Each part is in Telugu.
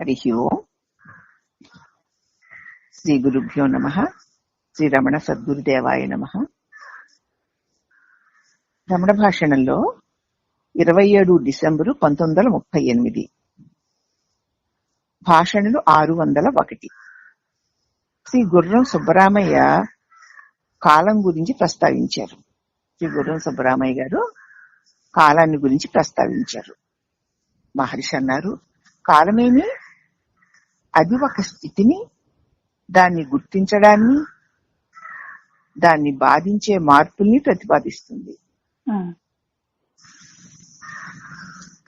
హరి ఓం. శ్రీ గురుభ్యో నమః. శ్రీ రమణ సద్గురుదేవాయ నమః. రమణ భాషణంలో 27 డిసెంబరు 1938. భాషణలు 601. శ్రీ గుర్రం సుబ్బరామయ్య కాలం గురించి ప్రస్తావించారు. శ్రీ గుర్రం సుబ్బరామయ్య గారు కాలాన్ని గురించి ప్రస్తావించారు. మహర్షి అన్నారు, కాలమేమి అది ఒక స్థితిని, దాన్ని గుర్తించడాన్ని, దాన్ని బాధించే మార్పుల్ని ప్రతిపాదిస్తుంది.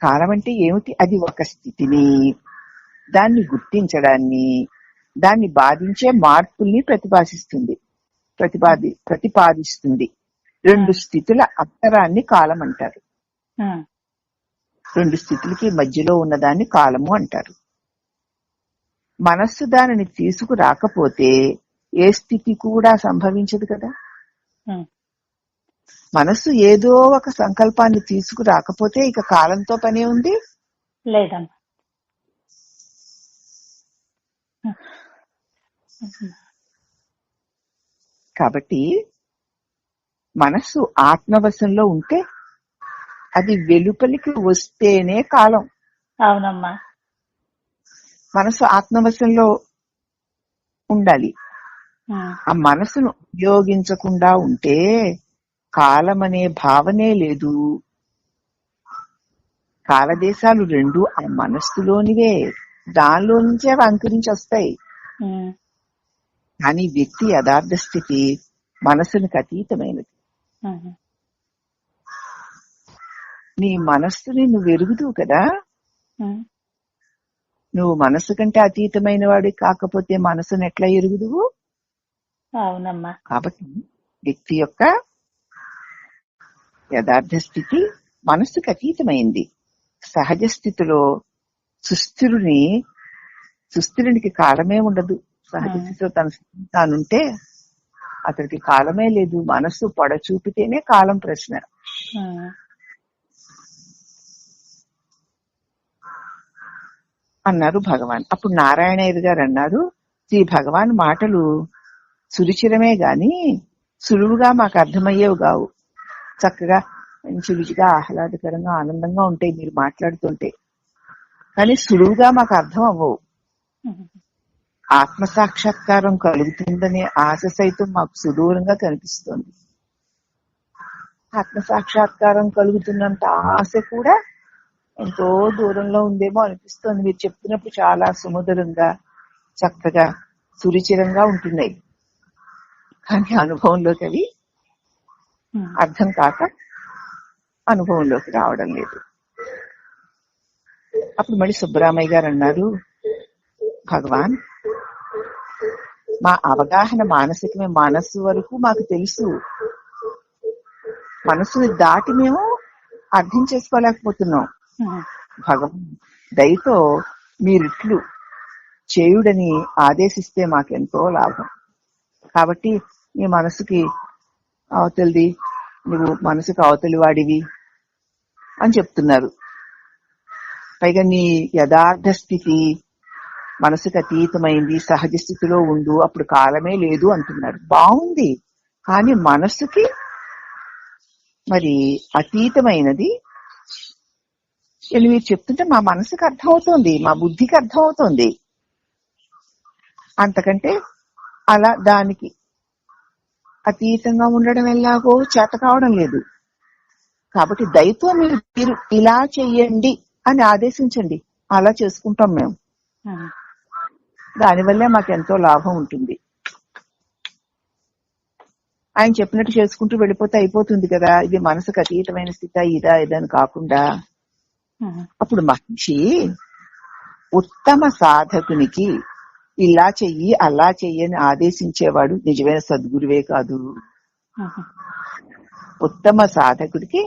కాలం అంటే ఏమిటి? అది ఒక స్థితిని, దాన్ని గుర్తించడాన్ని, దాన్ని బాధించే మార్పుల్ని ప్రతిపాదిస్తుంది. రెండు స్థితుల అంతరాన్ని కాలం అంటారు. రెండు స్థితులకి మధ్యలో ఉన్నదాన్ని కాలము అంటారు. మనస్సు దానిని తీసుకురాకపోతే ఏ స్థితి కూడా సంభవించదు కదా. మనస్సు ఏదో ఒక సంకల్పాన్ని తీసుకురాకపోతే ఇక కాలంతో పనే ఉంది లేదమ్మా. కాబట్టి మనస్సు ఆత్మవశంలో ఉంటే అది వెలుపలికి వస్తేనే కాలం. అవునమ్మా. మనసు ఆత్మవశంలో ఉండాలి. ఆ మనసును ఉపయోగించకుండా ఉంటే కాలం అనే భావనే లేదు. కాలదేశాలు రెండు ఆ మనస్సులోనివే, దానిలో నుంచే అవి అంకురించి వస్తాయి. కానీ వ్యక్తి యథార్థ స్థితి మనసునికి అతీతమైనది. నీ మనస్సుని నువ్వు ఎరుగుదువు కదా. నువ్వు మనస్సు కంటే అతీతమైన వాడి కాకపోతే మనసును ఎట్లా ఎరుగుదువు? అవునమ్మా. కాబట్టి వ్యక్తి యొక్క యథార్థ స్థితి మనస్సుకు అతీతమైంది. సహజ స్థితిలో సుస్థిరునికి కాలమే ఉండదు. సహజ స్థితిలో తన తానుంటే అతడికి కాలమే లేదు. మనస్సు పొడచూపితేనే కాలం ప్రశ్న. అన్నారు భగవాన్. అప్పుడు నారాయణయ్య గారు అన్నారు, శ్రీ భగవాన్ మాటలు సురుచిరమే గాని సులువుగా మాకు అర్థమయ్యేవి కావు. చక్కగా మంచి రుచిగా ఆహ్లాదకరంగా ఆనందంగా ఉంటాయి మీరు మాట్లాడుతుంటే, కానీ సులువుగా మాకు అర్థం అవ్వవు. ఆత్మసాక్షాత్కారం కలుగుతుందనే ఆశ సైతం మాకు సుదూరంగా కనిపిస్తుంది. ఆత్మసాక్షాత్కారం కలుగుతున్నంత ఆశ కూడా ఎంతో దూరంలో ఉందేమో అనిపిస్తుంది. మీరు చెప్తున్నప్పుడు చాలా సుమధురంగా చక్కగా సురుచిరంగా ఉంటున్నాయి, కానీ అనుభవంలోకి అవి అర్థం కాక అనుభవంలోకి రావడం లేదు. అప్పుడు మళ్ళీ సుబ్బరామయ్య గారు అన్నారు, భగవాన్ మా అవగాహన మానసికమే, మనస్సు వరకు మాకు తెలుసు. మనస్సుని దాటి మేము అర్థం చేసుకోలేకపోతున్నాం. భగవాన్ దయతో మీరిట్లు చేయుడని ఆదేశిస్తే మాకెంతో లాభం. కాబట్టి నీ మనసుకి అవతలిది, నువ్వు మనసుకు అవతలి వాడివి అని చెప్తున్నారు. పైగా నీ యథార్థ స్థితి మనసుకు అతీతమైంది, సహజ స్థితిలో ఉండు, అప్పుడు కాలమే లేదు అంటున్నారు. బాగుంది, కానీ మనస్సుకి మరి అతీతమైనది అని మీరు చెప్తుంటే మా మనసుకు అర్థమవుతోంది, మా బుద్ధికి అర్థమవుతోంది. అంతకంటే అలా దానికి అతీతంగా ఉండడం ఎలాగో చేత కావడం లేదు. కాబట్టి దయతో మీరు ఇలా చెయ్యండి అని ఆదేశించండి, అలా చేసుకుంటాం మేము. దానివల్లే మాకెంతో లాభం ఉంటుంది. ఆయన చెప్పినట్టు చేసుకుంటూ వెళ్ళిపోతే అయిపోతుంది కదా. ఇది మనసుకు అతీతమైన స్థితి, ఇదని కాకుండా. అప్పుడు మనిషి ఉత్తమ సాధకునికి ఇలా చెయ్యి అలా చెయ్యి అని ఆదేశించేవాడు నిజమైన సద్గురువే కాదు. ఉత్తమ సాధకుడికి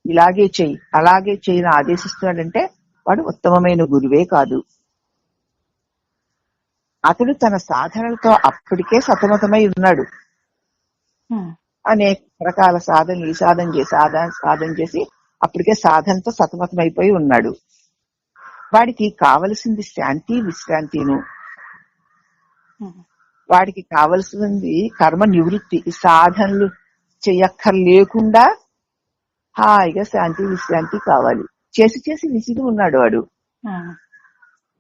ఇలాగే చెయ్యి అలాగే చెయ్యి ఆదేశిస్తున్నాడంటే వాడు ఉత్తమమైన గురువే కాదు. అతడు తన సాధనలతో అప్పటికే సతమతమై ఉన్నాడు. అనేక రకాల సాధనలు, ఈ సాధన చేసి సాధన చేసి అప్పటికే సాధనతో సతమతమైపోయి ఉన్నాడు. వాడికి కావలసింది శాంతి విశ్రాంతిను, ఉమ్, వాడికి కావలసింది కర్మ నివృత్తి. ఈ సాధనలు చెయ్యక్కర్లేకుండా హాయిగా శాంతి విశ్రాంతి కావాలి. చేసి చేసి విసిగి ఉన్నాడు వాడు. ఉమ్,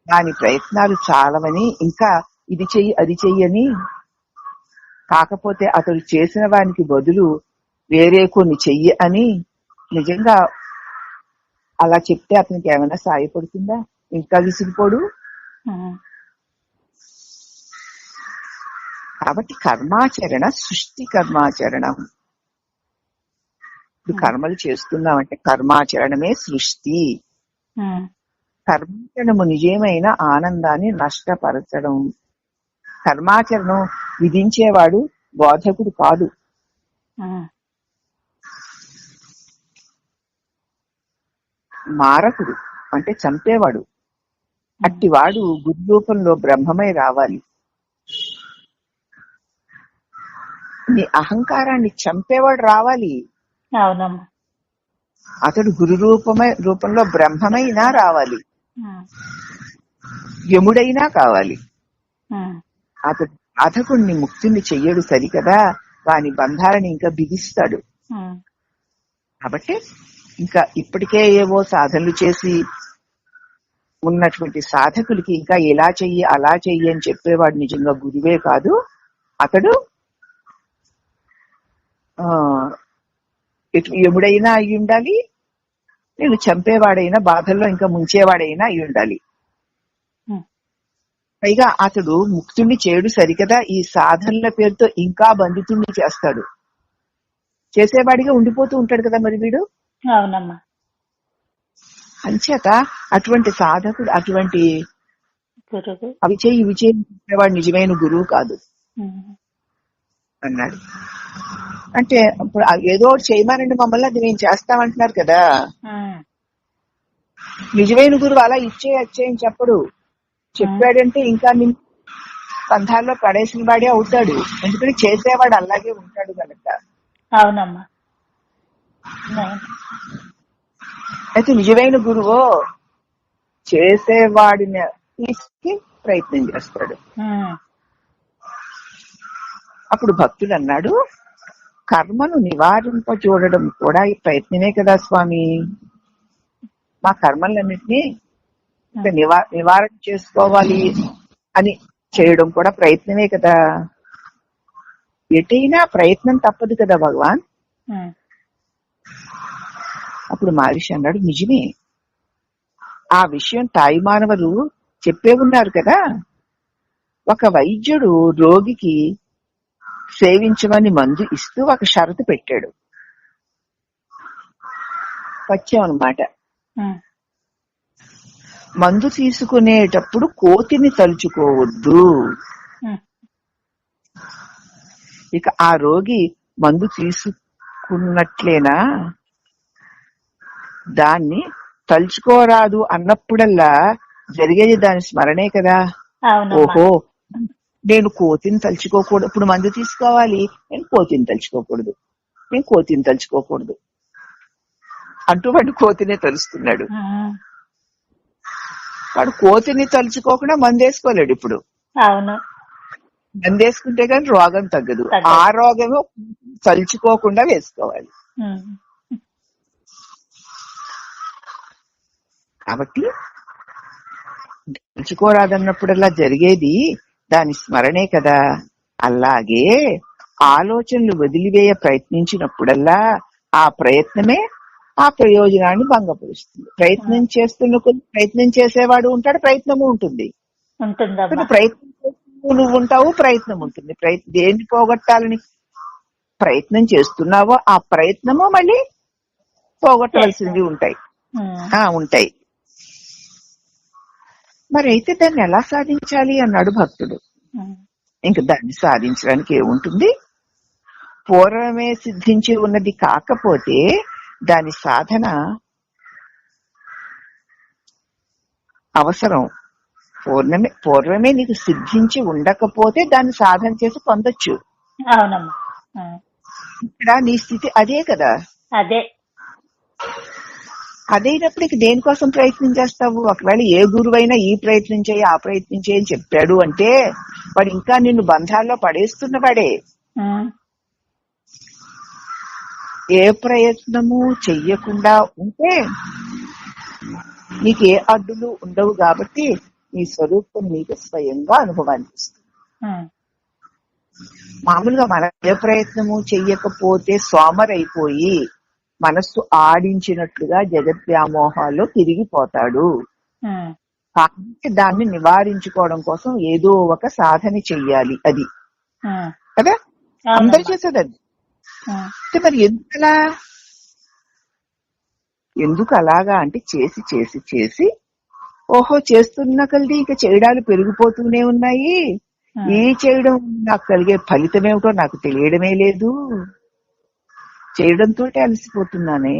దాని ప్రయత్నాలు చాలవని ఇంకా ఇది చెయ్యి అది చెయ్యని, కాకపోతే అతడు చేసిన వానికి బదులు వేరే కొన్ని చెయ్యి అని నిజంగా అలా చెప్తే అతనికి ఏమైనా సాయపడుతుందా? ఇంకా విసిగిపోడు. ఉమ్, కాబట్టి కర్మాచరణ సృష్టి కర్మాచరణం. ఇప్పుడు కర్మలు చేస్తున్నామంటే కర్మాచరణమే సృష్టి. ఉమ్, కర్మాచరణము నిజమైన ఆనందాన్ని నష్టపరచడం. కర్మాచరణం విధించేవాడు బోధకుడు కాదు, ఉమ్, మారకుడు అంటే చంపేవాడు. అట్టివాడు గురు రూపంలో బ్రహ్మమై రావాలి. నీ అహంకారాన్ని చంపేవాడు రావాలి. అవునమ్మా. అతడు గురు రూపంలో బ్రహ్మమైనా రావాలి, ఉమ్, యముడైనా కావాలి. ఉమ్, అతడు సాధకుణ్ణి ముక్తిని చెయ్యడు సరికదా, వాని బంధాలని ఇంకా బిగిస్తాడు. ఉమ్, కాబట్టి ఇంకా ఇప్పటికే ఏవో సాధనలు చేసి ఉన్నటువంటి సాధకులకి ఇంకా ఎలా చెయ్యి అలా చెయ్యి అని చెప్పేవాడు నిజంగా గురువే కాదు. అతడు యముడైనా అయి ఉండాలి, నేను చంపేవాడైనా బాధల్లో ఇంకా ముంచేవాడైనా అయి ఉండాలి. ఉమ్, పైగా అతడు ముక్తుణ్ణి చేయడు సరికదా, ఈ సాధనల పేరుతో ఇంకా బంధితుణ్ణి చేస్తాడు. చేసేవాడిగా ఉండిపోతూ ఉంటాడు కదా మరి వీడు. అవునమ్మా. అంచేత అటువంటి సాధకుడు, అటువంటి గురువు. అవి చేయి ఇవి చేయి చెప్పేవాడు నిజమైన గురువు కాదు ఉమ్, అన్నాడు. అంటే ఇప్పుడు ఏదో ఒకటి చేయమనండి మమ్మల్ని, అది మేము చేస్తామంటున్నారు కదా. ఉమ్, నిజమైన గురువు అలా ఇచ్చేయని చెప్పడు. చెప్పాడంటే ఇంకా నిన్ను బంధాల్లో పడేసిన వాడే అవుతాడు. ఎందుకంటే చేసేవాడు అలాగే ఉంటాడు కనుక. అవునమ్మా. అయితే నిజమైన గురువు చేసేవాడిని తీసుకు ప్రయత్నం చేస్తాడు. ఉమ్, అప్పుడు భక్తుడు అన్నాడు, కర్మను నివారింప చూడడం కూడా ఈ ప్రయత్నమే కదా స్వామి. మా కర్మలన్నింటినీ నివారణ చేసుకోవాలి అని చేయడం కూడా ప్రయత్నమే కదా. ఎటైనా ప్రయత్నం తప్పదు కదా భగవాన్. ఉమ్, అప్పుడు మహర్షి అన్నాడు, నిజమే, ఆ విషయం తాయి మానవులు చెప్పే ఉన్నారు కదా. ఒక వైద్యుడు రోగికి సేవించమని మందు ఇస్తూ ఒక షరతు పెట్టాడు. పచ్చాం అన్నమాట. ఉమ్, మందు తీసుకునేటప్పుడు కోతిని తలుచుకోవద్దు. ఉమ్, ఇక ఆ రోగి మందు తీసుకున్నట్లేనా? దాన్ని తలుచుకోరాదు అన్నప్పుడల్లా జరిగేది దాని స్మరణే కదా. అవునమ్మా. ఓహో, నేను కోతిని తలుచుకోకూడదు, ఇప్పుడు మందు తీసుకోవాలి, నేను కోతిని తలుచుకోకూడదు, నేను కోతిని తలుచుకోకూడదు అంటూ వాడు కోతినే తలుస్తున్నాడు. ఉమ్, వాడు కోతిని తలుచుకోకుండా మందేసుకోలేడు. ఇప్పుడు అవును. మందేసుకుంటే కానీ రోగం తగ్గదు. ఆ రోగమే తలుచుకోకుండా వేసుకోవాలి. ఉమ్, కాబట్టి తలుచుకోరాదన్నప్పుడల్లా జరిగేది దాని స్మరణే కదా. అలాగే ఆలోచనలు వదిలివేయ ప్రయత్నించినప్పుడల్లా ఆ ప్రయత్నమే ఆ ప్రయోజనాన్ని భంగపరుస్తుంది. ప్రయత్నం చేస్తున్న కొద్ది ప్రయత్నం చేసేవాడు ఉంటాడు, ప్రయత్నము ఉంటుంది. ఉంటుందమ్మా. ప్రయత్నం చేస్తూ నువ్వు ఉంటావు, ప్రయత్నం ఉంటుంది. దేన్ని పోగొట్టాలని ప్రయత్నం చేస్తున్నావో ఆ ప్రయత్నము మళ్ళీ పోగొట్టవలసినవి ఉంటాయి. ఉంటాయి. మరి అయితే దాన్ని ఎలా సాధించాలి అన్నాడు భక్తుడు. ఇంక దాన్ని సాధించడానికి ఏముంటుంది? పూర్వమే సిద్ధించి ఉన్నది కాకపోతే దాని సాధన అవసరం. పూర్వమే నీకు సిద్ధించి ఉండకపోతే దాన్ని సాధన చేసి పొందొచ్చు. అవునమ్మా. ఇక్కడ నీ స్థితి అదే కదా. అదే. అదైనప్పుడు ఇక దేనికోసం ప్రయత్నం చేస్తావు? ఒకవేళ ఏ గురువైనా ఈ ప్రయత్నం చేయి ఆ ప్రయత్నం చేయి అని చెప్పాడు అంటే వాడు ఇంకా నిన్ను బంధాల్లో పడేస్తున్నవాడే. ఏ ప్రయత్నము చెయ్యకుండా ఉంటే నీకే అడ్డులు ఉండవు కాబట్టి నీ స్వరూపం నీకు స్వయంగా అనుభవానికి వస్తుంది. మామూలుగా మన ఏ ప్రయత్నము చెయ్యకపోతే సోమరైపోయి మనస్సు ఆడించినట్లుగా జగద్వ్యామోహాల్లో తిరిగిపోతాడు. కాబట్టి దాన్ని నివారించుకోవడం కోసం ఏదో ఒక సాధన చెయ్యాలి. అది కదా అందరు చేసేది. అది మరి ఎందుకు అలాగా అంటే చేసి చేసి చేసి ఓహో చేస్తున్న కొలది ఇక చేయడాలు పెరిగిపోతూనే ఉన్నాయి. ఈ చేయడం నాకు కలిగే ఫలితం ఏమిటో నాకు తెలియడమే లేదు. చేయడంతో అలసిపోతున్నానే.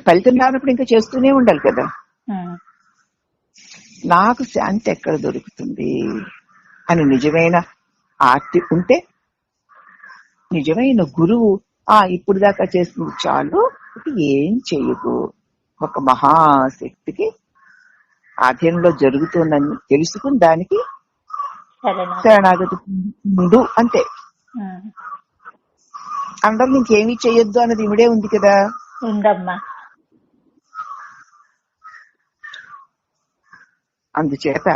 ఫలితం రానప్పుడు ఇంకా చేస్తూనే ఉండాలి కదా. నాకు శాంతి ఎక్కడ దొరుకుతుంది అని నిజమైన ఆర్తి ఉంటే నిజమైన గురువు ఇప్పుడు దాకా చేస్తుంది చాలు, ఏం చెయ్యకు, ఒక మహాశక్తికి ఆధీనంలో జరుగుతుందని తెలుసుకుని దానికి శరణాగతి ముందు అంతే. అందరూ ఇంకేమీ చెయ్యొద్దు అన్నది ఇవిడే ఉంది కదా. ఉందమ్మా. అందుచేత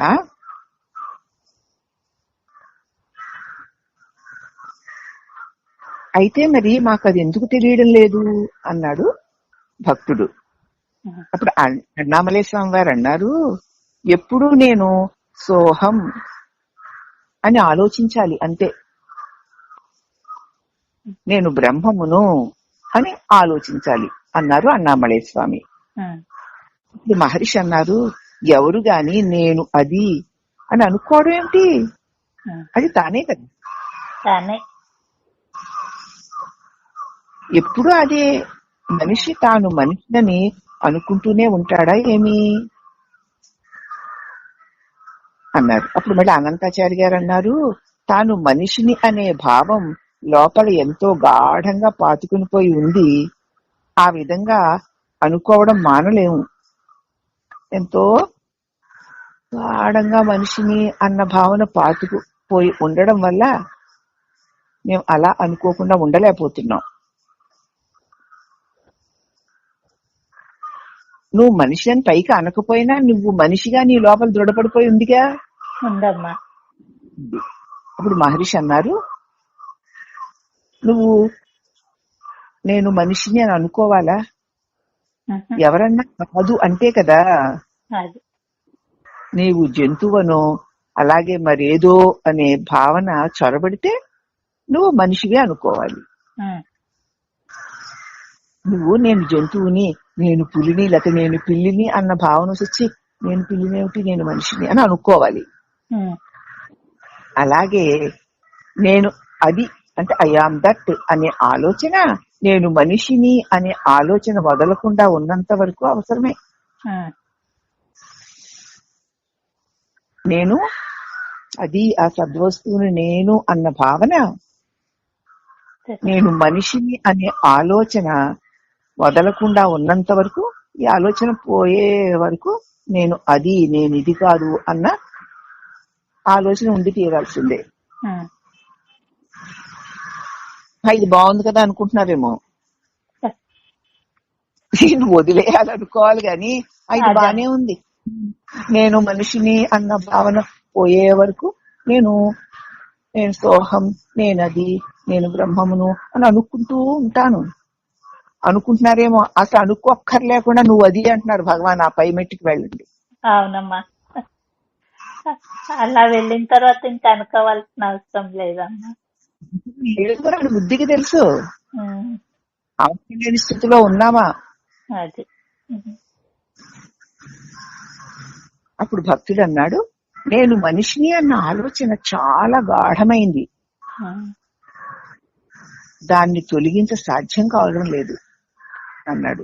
అయితే మరి మాకు అది ఎందుకు తెలియడం లేదు అన్నాడు భక్తుడు. అప్పుడు అన్నామలై స్వామి వారు అన్నారు, ఎప్పుడూ నేను సోహం అని ఆలోచించాలి అంతే, నేను బ్రహ్మమును అని ఆలోచించాలి అన్నారు అన్నామలై స్వామి. ఇప్పుడు మహర్షి అన్నారు, ఎవరు గాని నేను అది అని అనుకోవడం ఏమిటి, అది తానే కదా. ఎప్పుడు అదే మనిషి తాను మనిషిని అనుకుంటూనే ఉంటాడా ఏమి అన్నారు. అప్పుడు మళ్ళీ అనంతాచారి గారు అన్నారు, తాను మనిషిని అనే భావం లోపల ఎంతో గాఢంగా పాతుకుని పోయి ఉంది. ఆ విధంగా అనుకోవడం మానలేము. ఎంతో గాఢంగా మనిషిని అన్న భావన పాతుకుపోయి ఉండడం వల్ల మేము అలా అనుకోకుండా ఉండలేకపోతున్నాం. నువ్వు మనిషి అని పైకి అనకపోయినా నువ్వు మనిషిగా నీ లోపల దృఢపడిపోయి ఉందిగా. అప్పుడు మహర్షి అన్నారు, నువ్వు నేను మనిషిని అని అనుకోవాలా, ఎవరన్నా కాదు అంటే కదా. నీవు జంతువునో అలాగే మరేదో అనే భావన చొరబడితే నువ్వు మనిషిగా అనుకోవాలి. నువ్వు నేను జంతువుని, నేను పులిని, లేకపోతే నేను పిల్లిని అన్న భావన వచ్చి నేను పిల్లినేమిటి నేను మనిషిని అని అనుకోవాలి. అలాగే నేను అది అంటే ఐ ఆమ్ దట్ అనే ఆలోచన, నేను మనిషిని అనే ఆలోచన వదలకుండా ఉన్నంత వరకు అవసరమే. నేను అది ఆ సద్వస్తువుని నేను అన్న భావన, నేను మనిషిని అనే ఆలోచన వదలకుండా ఉన్నంత వరకు, ఈ ఆలోచన పోయే వరకు నేను అది నేను ఇది కాదు అన్న ఆలోచన ఉండి తీరాల్సిందే. ఇది బాగుంది కదా అనుకుంటున్నారేమో, నేను వదిలేయాలనుకోవాలి గాని ఇది బానే ఉంది, నేను మనిషిని అన్న భావన పోయే వరకు నేను సోహం, నేనది, నేను బ్రహ్మమును అని అనుకుంటూ ఉంటాను అనుకుంటున్నారేమో. అసలు అనుకోక్కర్లేకుండా నువ్వు అది అంటున్నారు భగవాన్, ఆ పై మెట్టికి వెళ్ళండి. అవునమ్మా, అలా వెళ్ళిన తర్వాత ఇంకా అనుకోవాల్సిన అవసరం లేదమ్మా. బుద్ధికి తెలుసు అవసరం లేని స్థితిలో ఉన్నామా. అది అప్పుడు భక్తుడు అన్నాడు, నేను మనిషిని అన్న ఆలోచన చాలా గాఢమైంది, దాన్ని తొలగించ సాధ్యం కావడం లేదు అన్నాడు.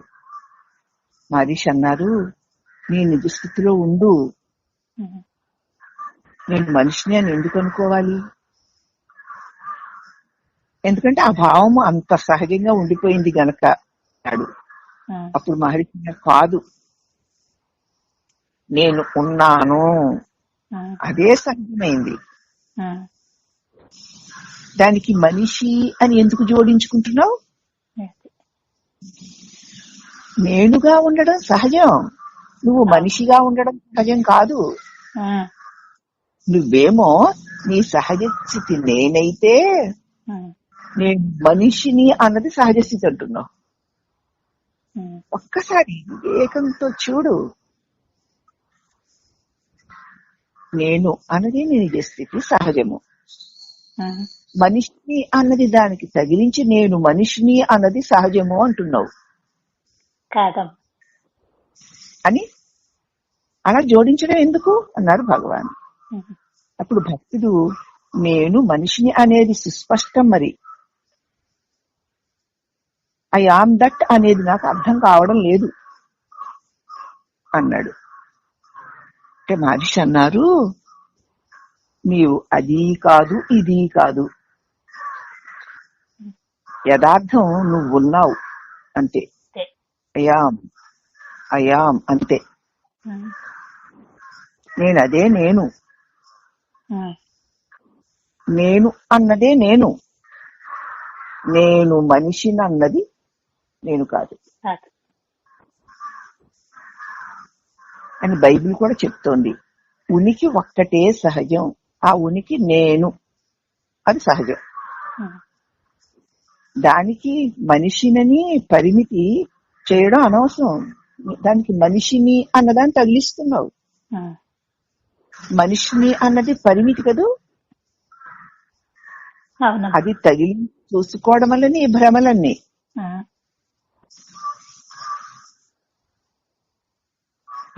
మహర్షి అన్నారు, నీ నిజ స్థితిలో ఉండు, నేను మనిషిని అని ఎందుకు అనుకోవాలి, ఎందుకంటే ఆ భావము అంత సహజంగా ఉండిపోయింది గనక అన్నాడు. ఉమ్, అప్పుడు మహర్షి కాదు, నేను ఉన్నాను, ఉమ్, అదే సహజమైంది. ఉమ్, దానికి మనిషి అని ఎందుకు జోడించుకుంటున్నావు? అది. నేనుగా ఉండడం సహజం, నువ్వు అవును. మనిషిగా ఉండడం సహజం కాదు. ఉమ్, నువ్వేమో నీ సహజ స్థితి నేనైతే ఉమ్, నేను మనిషిని అన్నది సహజ స్థితి అంటున్నావు. ఉమ్, ఒక్కసారి వివేకంతో చూడు, నేను అన్నది నీ నిజ స్థితి సహజము, ఉమ్, మనిషిని అన్నది దానికి తగిలించి నేను మనిషిని అన్నది సహజము అంటున్నావు కాదమ్మా. అని అలా జోడించడం ఎందుకు అన్నారు భగవాన్. ఉమ్, అప్పుడు భక్తుడు నేను మనిషిని అనేది సుస్పష్టం, మరి ఐ ఆమ్ దట్ అనేది నాకు అర్థం కావడం లేదు అన్నాడు. అంటే మహర్షి అన్నారు, నీవు అది కాదు ఇది కాదు, యథార్థం నువ్వున్నావు అంతే. అంతే. అయాం అయాం అంతే. ఉమ్, నేను అదే నేను, ఉమ్, నేను అన్నదే నేను, నేను మనిషిని అన్నది నేను కాదు కాదు. అని బైబిల్ కూడా చెప్తోంది. ఉనికి ఒక్కటే సహజం, ఆ ఉనికి నేను, అది సహజం. ఉమ్, దానికి మనిషినని పరిమితి చేయడం అనవసరం. దానికి మనిషిని అన్నదాన్ని తగిలిస్తున్నావు. ఉమ్, మనిషిని అన్నది పరిమితి కదూ, అవునమ్మా. అది తగిలి చూసుకోవడం వల్లనే ఈ భ్రమలన్నీ. ఉమ్,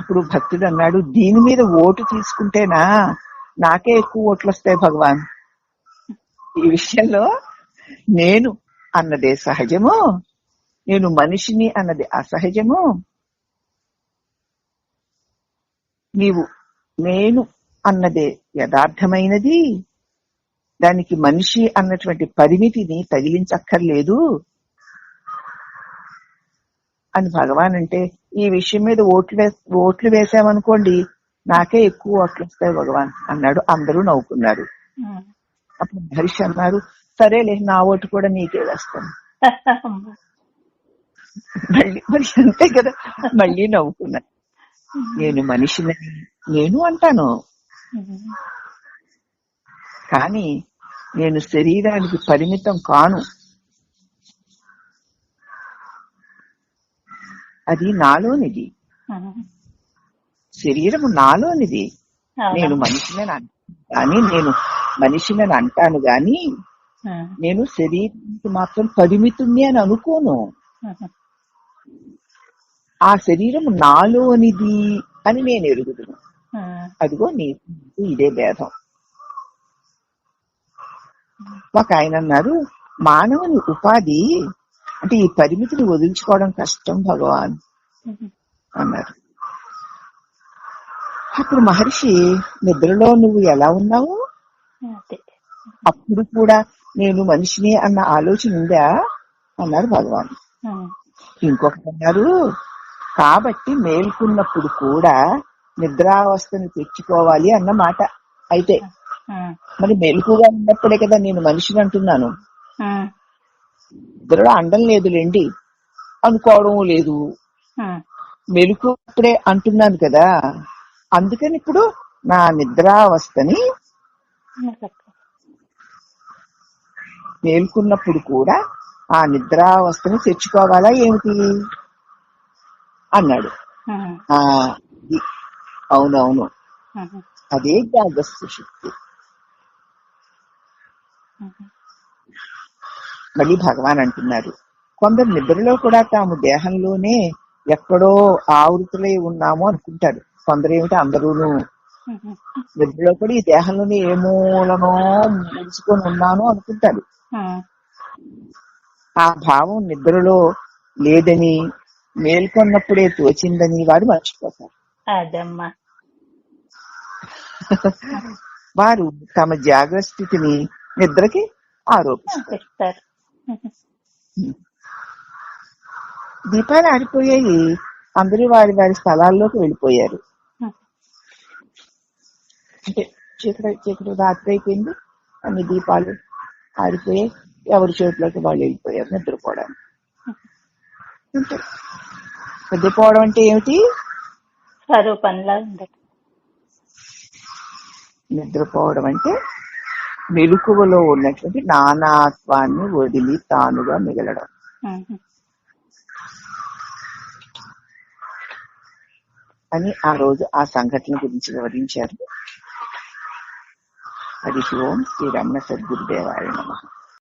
ఇప్పుడు భక్తుడు అన్నాడు, దీని మీద ఓటు తీసుకుంటేనా నాకే ఎక్కువ ఓట్లు వస్తాయి భగవాన్. ఈ విషయంలో నేను అన్నదే సహజము, నేను మనిషిని అన్నది అసహజము. నీవు నేను అన్నదే యథార్థమైనది, దానికి మనిషి అన్నటువంటి పరిమితిని తగిలించక్కర్లేదు అని భగవాన్ అంటే, ఈ విషయం మీద ఓట్లు వేసామనుకోండి నాకే ఎక్కువ ఓట్లు వస్తాయి భగవాన్ అన్నాడు. అందరూ నవ్వుకున్నారు. ఉమ్. అప్పుడు మహర్షి అన్నారు, సరేలే నా ఓటు కూడా నీకే వేస్తాను. మళ్ళీ మరి అంతే కదా, మళ్ళీ నవ్వుకున్నాను. నేను మనిషిని నేను అంటాను, ఉమ్, కానీ నేను శరీరానికి పరిమితం కాను, అది నాలోనిది, ఉమ్, శరీరము నాలోనిది. నేను అవునమ్మా. మనిషిని కానీ నేను మనిషిని అంటాను గాని ఉమ్, నేను శరీరానికి మాత్రం పరిమితుణ్ణి అని అనుకోను. ఉమ్, ఆ శరీరము నాలోనిది అని నేను ఎరుగుదును. ఉమ్, అదిగో నీకు ఇదే భేదం. ఒక ఆయన అన్నారు, మానవుని ఉపాధి అంటే ఈ పరిమితిని వదిలించుకోవడం కష్టం భగవాన్ ఉమ్, అన్నారు. అప్పుడు మహర్షి, నిద్రలో నువ్వు ఎలా ఉన్నావు? అదే. అప్పుడు కూడా నేను మనిషిని అన్న ఆలోచన ఉందా అన్నారు భగవాన్. ఉమ్, ఇంకొకటి అన్నారు, కాబట్టి మేల్కున్నప్పుడు కూడా నిద్రావస్థను తెచ్చుకోవాలి అన్నమాట. అయితే ఉమ్, మరి మెలకుగా ఉన్నప్పుడే కదా నేను మనిషిని అంటున్నాను, ఉమ్, నిద్రలో అండం లేదులేండి, అనుకోవడం లేదు, ఉమ్, మెలకు అప్పుడే అంటున్నాను కదా. అందుకని ఇప్పుడు నా నిద్రావస్థని మేల్కున్నప్పుడు కూడా ఆ నిద్రావస్థను తెచ్చుకోవాలా ఏమిటి అన్నాడు. ఉమ్, ఆ అవునవును, ఉమ్, అదే జాగ్రత్త శక్తి. ఉమ్, మళ్ళీ భగవాన్ అంటున్నారు, కొందరు నిద్రలో కూడా తాము దేహంలోనే ఎక్కడో ఆవృతులై ఉన్నాము అనుకుంటారు. కొందరు ఏమిటి, అందరూను ఉమ్, నిద్రలో కూడా ఈ దేహంలోనే ఏ మూలనో ముడుచుకొని ఉన్నాను అనుకుంటారు. ఉమ్, ఆ భావం నిద్రలో లేదని, మేల్కొన్నప్పుడే తోచిందని వారు మర్చిపోతారు. అదమ్మా. వారు తమ జాగ్రత్త స్థితిని నిద్రకి ఆరోపిస్తారు. ఇస్తారు. దీపాలు ఆరిపోయాయి, అందరూ వారి వారి స్థలాల్లోకి వెళ్ళిపోయారు. అంటే చీకటి రాత్రి అయిపోయింది, అన్ని దీపాలు ఆరిపోయాయి, ఎవరి చోట్లోకి వాళ్ళు వెళ్ళిపోయారు నిద్రపోవడానికి. అంటే నిద్రపోవడం అంటే ఏమిటి? స్వరూపంలా ఉండదు. నిద్రపోవడం అంటే మెలకువలో ఉన్నటువంటి నానాత్వాన్ని వదిలి తానుగా మిగలడం. అని ఆ రోజు ఆ సంఘటన గురించి వివరించారు. హరి ఓం శ్రీ రమణ సద్గురుదేవాయ నమః.